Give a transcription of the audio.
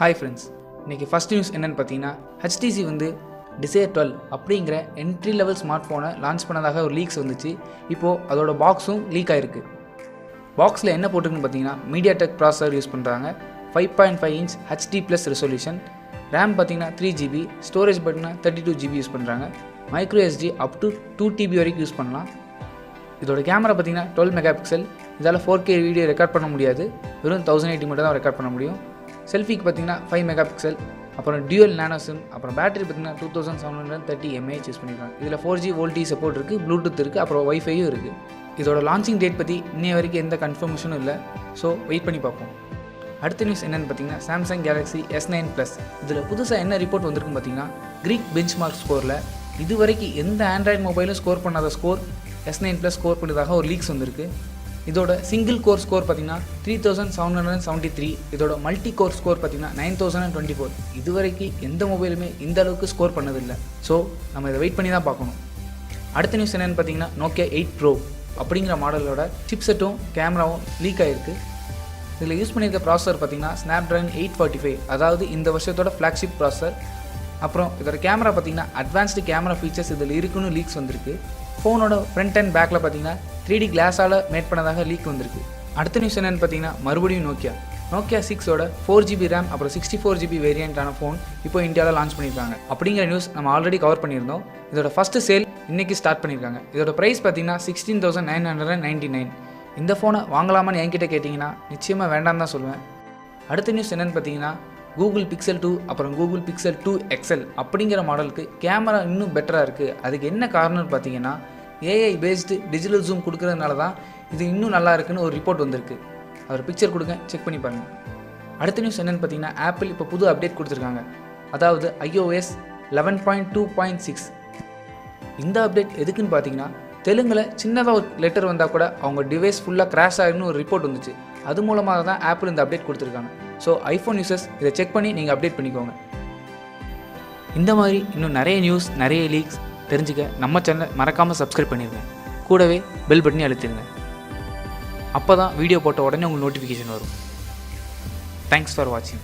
Hi friends, இன்றைக்கி first news என்னென்னு பார்த்தீங்கன்னா HTC வந்து Desire 12 அப்படிங்கிற என்ட்ரி லெவல் ஸ்மார்ட் ஃபோனை லான்ச் பண்ணதாக ஒரு லீக்ஸ் வந்துச்சு. இப்போது அதோட பாக்ஸும் லீக் ஆகிருக்கு. பாக்ஸில் என்ன போட்டிருக்குன்னு பார்த்தீங்கன்னா MediaTek ப்ராசஸர் யூஸ் பண்ணுறாங்க, 5.5 இன்ச் HD+ ரெசல்யூஷன், ரேம் பார்த்தீங்கன்னா 3GB, ஸ்டோரேஜ் பார்த்தீங்கன்னா 32GB யூஸ் பண்ணுறாங்க, micro SD up to 2TB வரைக்கும் யூஸ் பண்ணலாம். இதோட கேமரா பார்த்தீங்கன்னா 12 மெகா பிக்சல். இதால் 4K வீடியோ ரெக்கார்ட் பண்ண முடியாது, வெறும் 1080 மட்டும் தான் ரெக்கார்ட் பண்ண முடியும். செல்ஃபிக்கு பார்த்தீங்கன்னா 5 மெகா பிக்சல், அப்புறம் டியூவல் நானோ சிம், அப்புறம் பேட்டரி பார்த்தீங்கன்னா 2730 mAh யூஸ் பண்ணியிருக்காங்க. இதில் 4G வோல்டி சப்போர்ட் இருக்குது, ப்ளூடூத் இருக்குது, அப்புறம் வைஃபையும் இருக்குது. இதோட லான்ச்சிங் டேட் பற்றி இன்னைய வரைக்கும் எந்த கன்ஃபர்மேஷனும் இல்லை, ஸோ வெயிட் பண்ணி பார்ப்போம். அடுத்த நியூஸ் என்னென்னு பார்த்தீங்கன்னா சாம்சங் கேலக்ஸி S9 இதில் புதுசாக என்ன ரிப்போர்ட் வந்திருக்குன்னு பார்த்தீங்கன்னா கிரீக் பெஞ்ச்மார்க் ஸ்கோரில் இது வரைக்கும் எந்த ஆண்ட்ராய்டு மொபைலும் ஸ்கோர் பண்ணாத ஸ்கோர் S9 ஸ்கோர் பண்ணதாக ஒரு லீக்ஸ் வந்திருக்கு. இதோட சிங்கிள் கோர் ஸ்கோர் பார்த்தீங்கன்னா 3773, இதோட மல்டி கோர் ஸ்கோர் பார்த்தீங்கன்னா 9024. இது வரைக்கும் எந்த மொபைலுமே இந்த அளவுக்கு ஸ்கோர் பண்ணதில்லை. ஸோ நம்ம இதை வெயிட் பண்ணி தான் பார்க்கணும். அடுத்த நியூஸ் என்னென்னு பார்த்தீங்கன்னா Nokia 8 Pro அப்படிங்கிற மாடலோட சிப்செட்டும் கேமராவும் லீக் ஆகிருக்கு. இதில் யூஸ் பண்ணியிருக்க ப்ராசஸர் பார்த்தீங்கன்னா Snapdragon 845, அதாவது இந்த வருஷத்தோட ஃப்ளாக்ஷிப் ப்ராசஸர். அப்புறம் இதோட கேமரா பார்த்தீங்கன்னா அட்வான்ஸ்டு கேமரா ஃபீச்சர்ஸ் இதில் இருக்குன்னு லீக்ஸ் வந்திருக்கு. ஃபோனோட ஃப்ரண்ட் அண்ட் பேக்கில் பார்த்தீங்கன்னா 3D கிளாஸால் மேட் பண்ணதாக லீக் வந்திருக்கு. அடுத்த நியூஸ் என்னென்னு பார்த்தீங்கன்னா மறுபடியும் Nokia 6ஓட 4GB ரேம் அப்புறம் 64GB வேரியண்ட்டான ஃபோன் இப்போ இந்தியாவில் லான்ச் பண்ணியிருக்காங்க. அப்படிங்கிற நியூஸ் நம்ம ஆல்ரெடி கவர் பண்ணியிருந்தோம். இதோட ஃபஸ்ட்டு சேல் இன்றைக்கி ஸ்டார்ட் பண்ணியிருக்காங்க. இதோட ப்ரைஸ் பார்த்தீங்கன்னா 16,999. இந்த ஃபோனை வாங்கலாமான்னு என்கிட்ட கேட்டிங்கன்னா நிச்சயமாக வேண்டாம் தான் சொல்லுவேன். அடுத்த நியூஸ் என்னென்னு பார்த்தீங்கன்னா Google Pixel 2 அப்புறம் Google Pixel 2 XL அப்படிங்கிற மாடலுக்கு கேமரா இன்னும் பெட்டராக இருக்குது. அதுக்கு என்ன காரணம்னு பார்த்தீங்கன்னா AI பேஸ்டு டிஜிட்டல் ஜூம் கொடுக்கறதுனால தான் இது இன்னும் நல்லா இருக்குன்னு ஒரு ரிப்போர்ட் வந்திருக்கு. அவர் பிக்சர் கொடுங்க, செக் பண்ணி பாருங்கள். அடுத்த நியூஸ் என்னென்னு பார்த்தீங்கன்னா ஆப்பிள் இப்போ புது அப்டேட் கொடுத்துருக்காங்க, அதாவது iOS 11.2.6. இந்த அப்டேட் எதுக்குன்னு பார்த்தீங்கன்னா தெலுங்கில் சின்னதாக ஒரு லெட்டர் வந்தால் கூட அவங்க டிவைஸ் ஃபுல்லாக கிராஷ் ஆகிடுன்னு ஒரு ரிப்போர்ட் வந்துச்சு. அது மூலமாக தான் ஆப்பிள் இந்த அப்டேட் கொடுத்துருக்காங்க. ஸோ ஐஃபோன் யூசர்ஸ் இதை செக் பண்ணி நீங்கள் அப்டேட் பண்ணிக்கோங்க. இந்த மாதிரி இன்னும் நிறைய நியூஸ், நிறைய லீக்ஸ் தெரிஞ்சுக்க நம்ம சேனலை மறக்காமல் சப்ஸ்கிரைப் பண்ணிடுங்க. கூடவே பெல் பட்டனி அழுத்திடுங்க. அப்போ தான் வீடியோ போட்ட உடனே உங்களுக்கு நோட்டிஃபிகேஷன் வரும். தேங்க்ஸ் ஃபார் வாட்சிங்.